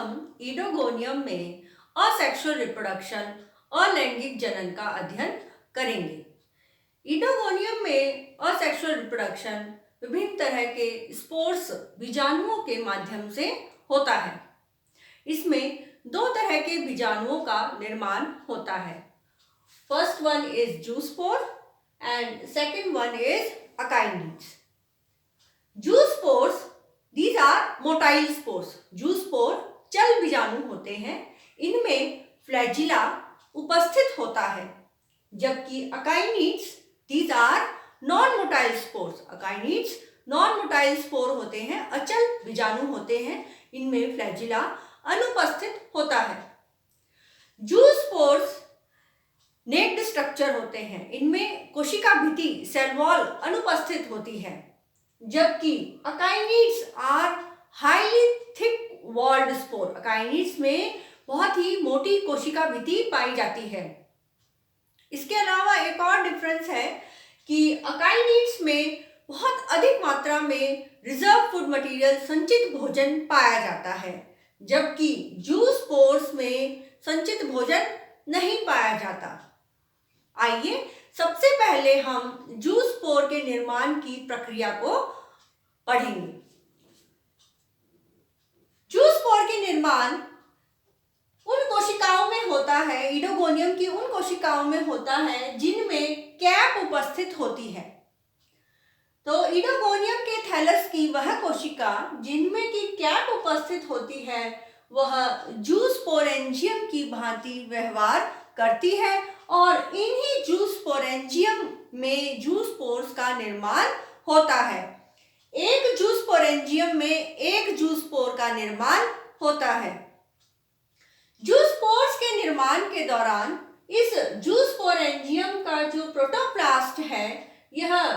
हम ईडोगोनियम में asexual reproduction अलैंगिक जनन का अध्ययन करेंगे। ईडोगोनियम में असेक्सुअल रिप्रोडक्शन विभिन्न तरह के स्पोर्स बीजाणुओं के माध्यम से होता है। इसमें दो तरह के बीजाणुओं का निर्माण होता है। First one is zoospore and second one is akinetes. Zoospores These are motile spores. Zoospore चल बीजाणु होते हैं, इनमें फ्लैजिला उपस्थित होता है, जबकि akinetes These are non-motile spores. Akinetes non motile spore होते हैं, अचल बीजाणु होते हैं, इनमें फ्लैजिला अनुपस्थित होता है। जूस्पोर्स नेक्ड स्ट्रक्चर होते हैं, इनमें कोशिका भित्ति सेल वॉल अनुपस्थित होती है, जबकि akinetes are highly thick walled spore. Akinetes में बहुत ही मोटी कोशिका भित्ति पाई जाती है। इसके अलावा एक और डिफरेंस है कि अकाइनिड्स में बहुत अधिक मात्रा में रिजर्व फूड मटेरियल संचित भोजन पाया जाता है, जबकि जूस्पोर्स में संचित भोजन नहीं पाया जाता। आइए सबसे पहले हम जूस्पोर के निर्माण की प्रक्रिया को पढ़ेंगे। जूस्पोर के निर्माण उन कोशिकाओं में होता है, ईडोगोनियम की उन कोशिकाओं में होता है जिनमें कैप उपस्थित होती है। तो ईडोगोनियम के थैलस की वह कोशिका जिनमें की कैप उपस्थित होती है, वह जूस्पोरेंजियम की भांति व्यवहार करती है और इन्हीं जूस्पोरेंजियम में जूस्पोर्स का निर्माण होता है। एक जूस्पोरेंजियम में एक जूस्पोर का निर्माण होता है। जूस्पोर्स के निर्माण के दौरान इस जूस्पोरेंजियम का जो प्रोटोप्लास्ट है, यह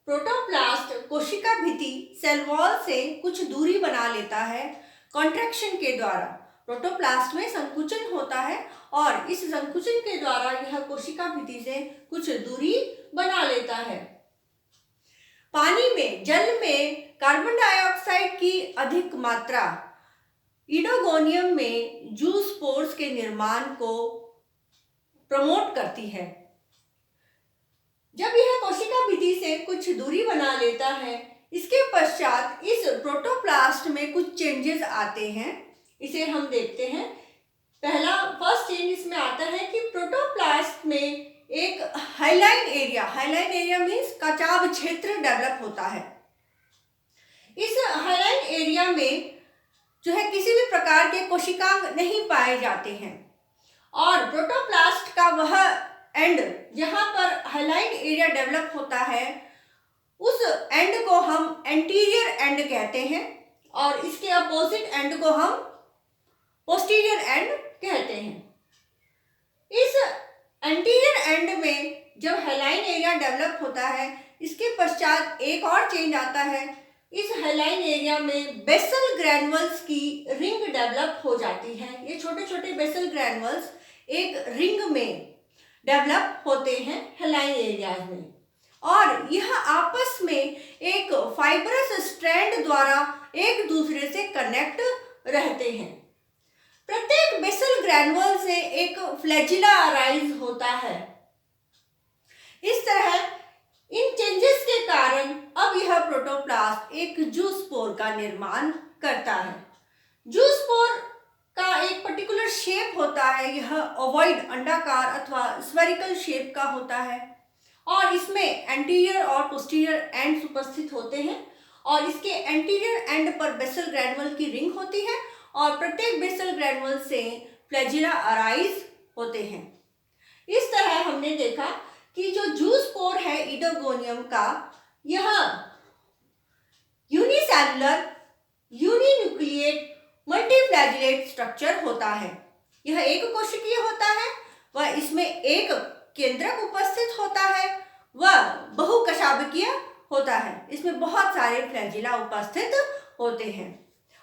प्रोटोप्लास्ट कोशिका भित्ति सेल वॉल से कुछ दूरी बना लेता है। कॉन्ट्रैक्शन के द्वारा प्रोटोप्लास्ट में संकुचन होता है और इस संकुचन के द्वारा यह कोशिका भित्ति से कुछ दूरी बना लेता है। पानी में, जल में कार्बन डाइऑक्साइड की अधिक मात्रा ईडोगोनियम में जूस्पोर्स के निर्माण को प्रमोट करती है। जब यह कोशिका भित्ति से कुछ दूरी बना लेता है, इसके पश्चात इस प्रोटोप्लास्ट में कुछ चेंजेस आते हैं। इसे हम देखते हैं। पहला फर्स्ट चेंज इसमें आता है कि प्रोटोप्लास्ट में एक हाइलाइन एरिया मीन्स कचाव क्षेत्र डेवलप होता है। इस हाइलाइन एरिया में जो है किसी भी प्रकार के कोशिकांग नहीं पाए जाते हैं और प्रोटोप्लास्ट का वह एंड जहां पर हाइलाइन एरिया डेवलप होता है, उस एंड को हम एंटीरियर एंड कहते हैं और इसके अपोजिट एंड को हम पोस्टीरियर एंड कहते हैं। इस एंटीरियर एंड में जब हाइलाइन एरिया डेवलप होता है, इसके पश्चात एक और चेंज आता है। इस हाइलाइन एरिया में बेसल ग्रैनुअल्स की रिंग डेवलप हो जाती है। ये छोटे छोटे बेसल ग्रैनुअल्स एक रिंग में डेवलप होते हैं हाइलाइन एरियाज में और यह आपस में एक फाइब्रस स्ट्रैंड द्वारा एक दूसरे से कनेक्ट रहते हैं। प्रत्येक बेसल ग्रैनुअल से एक फ्लैजिला अराइज होता है। इस तरह इन चेंजेस के कारण अब यह प्रोटोप्लास्ट एक जूस्पोर का निर्माण करता है। जूस्पोर का एक पर्टिकुलर शेप होता है, यह ओवॉइड अंडाकार अथवा स्फेरिकल शेप का होता है और इसमें एंटीरियर और पोस्टीरियर एंड्स उपस्थित होते हैं और इसके एंटीरियर एंड पर बेसल ग्रैनुअल की रिंग होती है और प्रत्येक बेसल ग्रैनुअल से फ्लैजिला अराइज होते हैं। इस तरह हमने देखा कि जो जूस्पोर है ईडोगोनियम का, यह यूनिसेलुलर यूनिन्यूक्लिएट मल्टीफ्लैजिलेट स्ट्रक्चर होता है। यह एक कोशिकीय होता है, वह इसमें एक केंद्रक उपस्थित होता है, वह बहुकशाबकीय होता है, इसमें बहुत सारे फ्लैजिला उपस्थित होते हैं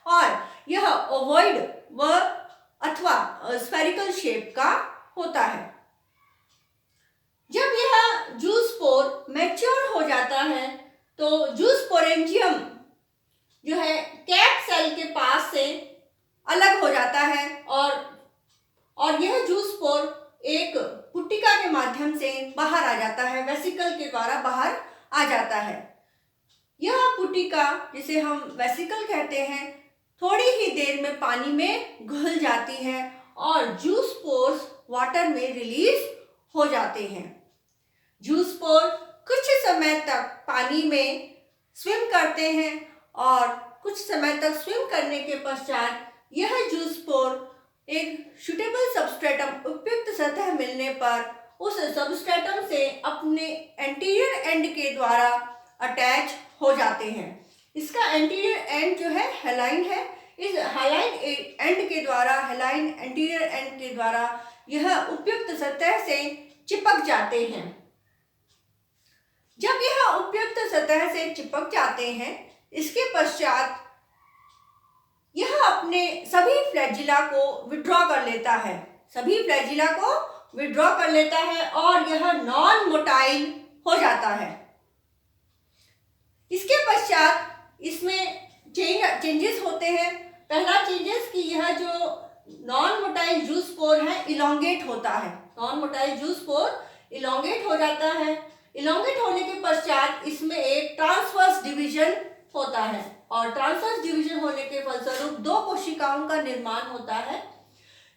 और यह ओवॉइड व अथवा स्फेरिकल शेप का होता है। जब यह जूस्पोर मैच्योर हो जाता है तो जूस्पोरेंजियम जो है कैप सेल के पास से अलग हो जाता वेसिकल के द्वारा बाहर आ जाता है। यह पुटिका, जिसे हम वेसिकल कहते हैं, थोड़ी ही देर में पानी में घुल जाती है और जूस पोर्स वाटर में रिलीज हो जाते हैं। जूस पोर कुछ समय तक पानी में स्विम करते हैं और कुछ समय तक स्विम करने के पश्चात यह जूस पोर एक सुटेबल सबस्ट्रेटम, उपयुक्त सतह मिलने पर उस सबस्ट्रेटम से अपने एंटीरियर एंड के द्वारा अटैच हो जाते हैं। इसका एंटीरियर एंड जो है हेलाइन है। इस हेलाइन एंड के द्वारा, हेलाइन एंटीरियर एंड के द्वारा यह उपयुक्त सतह से चिपक जाते हैं। जब यह उपयुक्त सतह से चिपक जाते हैं, इसके पश्चात यह अपने सभी फ्लैजिला को विड्रॉ कर लेता है, सभी फ्लैजिला को विड्रॉ कर लेता है और यह नॉन मोटाइल हो जाता है। इसके पश्चात इसमें चेंजेस होते हैं। पहला चेंजेस कि यह जो नॉन मोटाइल जूस पोर है इलोंगेट होता है। नॉन मोटाइल जूस पोर इलोंगेट हो जाता है। इलोंगेट होने के पश्चात इसमें एक ट्रांसवर्स डिवीजन होता है और ट्रांसवर्स डिवीजन होने के फलस्वरूप दो कोशिकाओं का निर्माण होता है।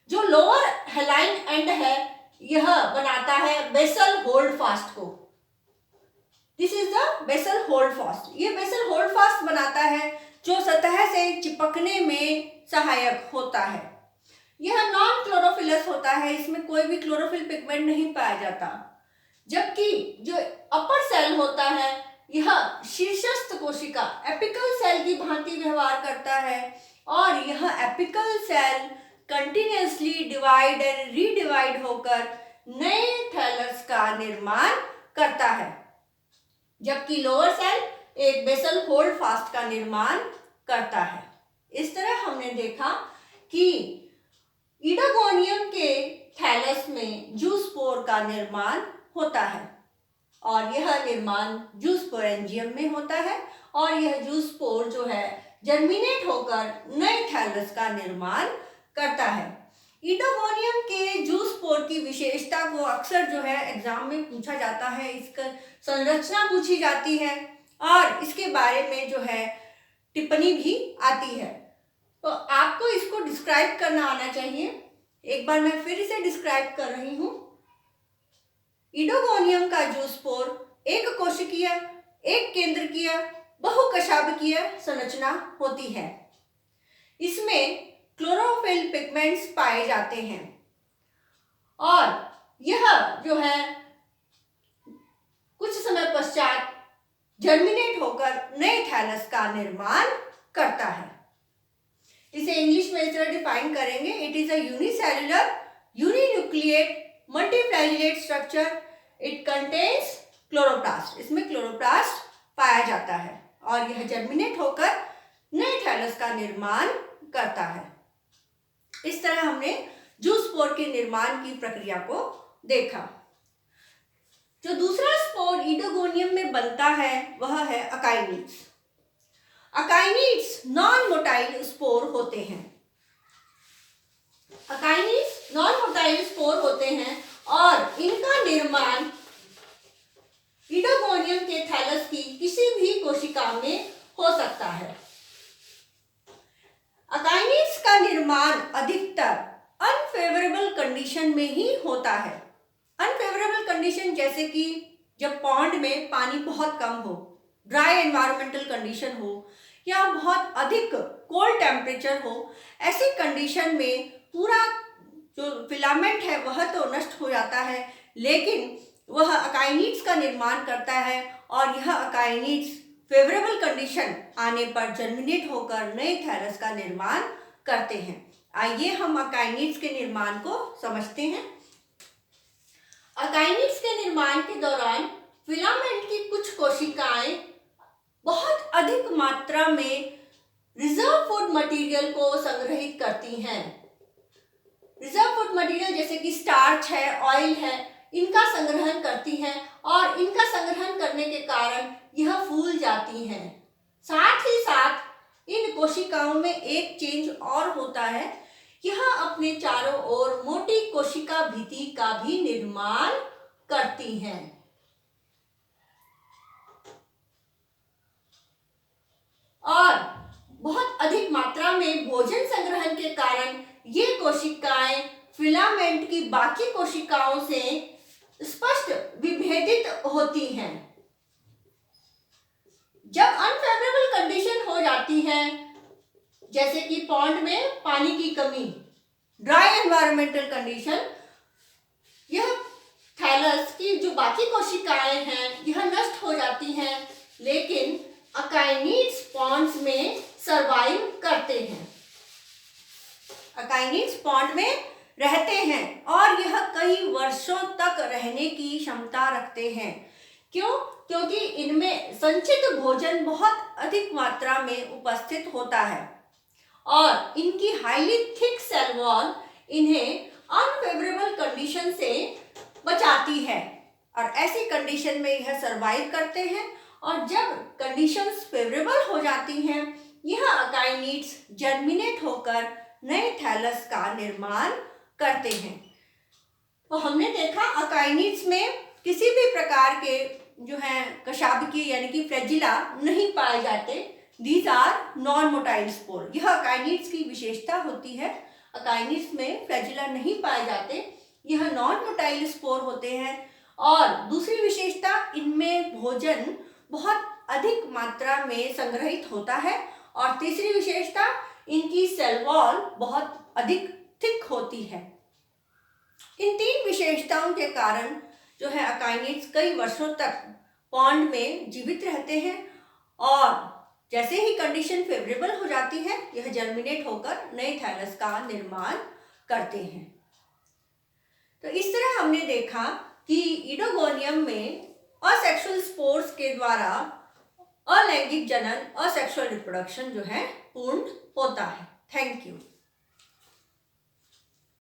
जो लोअर हेलाइन एंड है यह बनाता है बेसल होल्ड फास्ट को। This is the basal holdfast. ये बेसल होल्ड फास्ट बनाता है जो सतह से चिपकने में सहायक होता है। यह नॉन क्लोरोफिलस होता है, इसमें कोई भी क्लोरोफिल पिगमेंट नहीं पाया जाता। जबकि जो अपर सेल होता है यह शीर्षस्थ कोशिका एपिकल सेल की भांति व्यवहार करता है और यह apical cell continuously divide and redivide होकर नए थैलस का निर्माण करता है। जबकि लोअर सेल एक बेसल होल्ड फास्ट का निर्माण करता है। इस तरह हमने देखा कि ईडोगोनियम के थैलस में जूस पोर का निर्माण होता है और यह निर्माण जूस स्पोरेंजियम में होता है और यह जूस पोर जो है जर्मिनेट होकर नए थैलस का निर्माण करता है। ईडोगोनियम के जूस पोर की विशेषता को अक्सर जो है एग्जाम में पूछा जाता है, इसका संरचना पूछी जाती है और इसके बारे में जो है टिप्पणी भी आती है। तो आपको इसको डिस्क्राइब करना आना चाहिए। एक बार मैं फिर इसे डिस्क्राइब कर रही हूँ। ईडोगोनियम का जूस पोर एक कोशिकीय, एक केंद्रकीय, बहुकशाभिकीय संरचना होती है। इसमें क्लोरोफिल पिगमेंट्स पाए जाते हैं और यह जो है कुछ समय पश्चात जर्मिनेट होकर नए थैलस का निर्माण करता है। इसे इंग्लिश में इस तरह डिफाइन करेंगे, it is a unicellular uninucleate multiflagellate structure, it contains chloroplast. इसमें क्लोरोप्लास्ट पाया जाता है और यह जर्मिनेट होकर नए थैलस का निर्माण करता है। इस तरह हमने जूस स्पोर के निर्माण की प्रक्रिया को देखा। जो दूसरा स्पोर ईडोगोनियम में बनता है वह है अकाइनिड्स। अकाइनिड्स नॉन मोटाइल स्पोर होते हैं। अकाइनिड्स नॉन मोटाइल स्पोर होते हैं और इनका निर्माण ईडोगोनियम के थैलस की किसी भी कोशिका में हो सकता है। अकाइनिड्स का निर्माण अधिकतर अनफेवरेबल कंडीशन में ही होता है। अनफेवरेबल कंडीशन जैसे कि जब पॉन्ड में पानी बहुत कम हो, ड्राई एनवायरमेंटल कंडीशन हो या बहुत अधिक कोल्ड टेम्परेचर हो, ऐसी कंडीशन में पूरा जो फिलामेंट है वह तो नष्ट हो जाता है, लेकिन वह अकाइनिड्स का निर्माण करता है और यह अकाइनिड्स फेवरेबल कंडीशन आने पर जर्मिनेट होकर नए थैलस का निर्माण करते हैं। आइए हम अकाइनिड्स के निर्माण को समझते हैं। अकाइनिड्स के निर्माण के दौरान फिलामेंट की कुछ कोशिकाएं बहुत अधिक मात्रा में रिजर्व फूड मटेरियल को संग्रहित करती हैं। रिजर्व फूड मटेरियल जैसे कि स्टार्च है, ऑयल है, इनका संग्रहण करती हैं और इनका संग्रहण करने के कारण यह फूल जाती हैं। साथ ही साथ इन कोशिकाओं में एक चेंज और होता है, यह अपने चारों ओर मोटी कोशिका भित्ति का भी निर्माण करती हैं। और बहुत अधिक मात्रा में भोजन संग्रहण के कारण ये कोशिकाएं फिलामेंट की बाकी कोशिकाओं से स्पष्ट विभेदित होती हैं। जब अनफेवरेबल कंडीशन हो जाती है, जैसे कि पॉन्ड में पानी की कमी, ड्राई एनवायरमेंटल कंडीशन, यह थैलस की जो बाकी कोशिकाएं हैं यह नष्ट हो जाती हैं, लेकिन अकाइनिड्स पॉन्ड्स में सरवाइव करते हैं। अकाइनिड्स पॉन्ड में रहते हैं और यह कई वर्षों तक रहने की क्षमता रखते हैं। क्यों? क्योंकि इनमें संचित भोजन बहुत अधिक मात्रा में उपस्थित होता है और इनकी हाईली थिक सेल वॉल इन्हें अनफेवरेबल कंडीशन से बचाती है और ऐसी कंडीशन में यह सरवाइव करते हैं। और जब कंडीशंस फेवरेबल हो जाती हैं, यह अकाइनिड्स जर्मिनेट होकर नए थैलस का निर्माण करते हैं। तो हमने देखा अकाइनिड्स में किसी भी प्रकार के जो है कशाभिकीय यानी कि फ्लैजिला नहीं पाए जाते। These are non motile spore. यह अकाइनिड्स की विशेषता होती है। अकाइनिड्स में फ्लैजिला नहीं पाए जाते, यह नॉन मोटाइल स्पोर होते हैं। और दूसरी विशेषता, इनमें भोजन बहुत अधिक मात्रा में संग्रहित होता है। और तीसरी विशेषता, इनकी सेल वॉल बहुत अधिक थिक होती है। इन तीन विशेषताओं के कारण जो है अकाइनिड्स कई वर्षों तक पॉन्ड में जीवित रहते हैं और जैसे ही कंडीशन फेवरेबल हो जाती है, यह जर्मिनेट होकर नए थैलस का निर्माण करते हैं। तो इस तरह हमने देखा कि ईडोगोनियम में असेक्सुअल स्पोर्स के द्वारा अलैंगिक जनन, असेक्सुअल रिप्रोडक्शन जो है पूर्ण होता है। Thank you.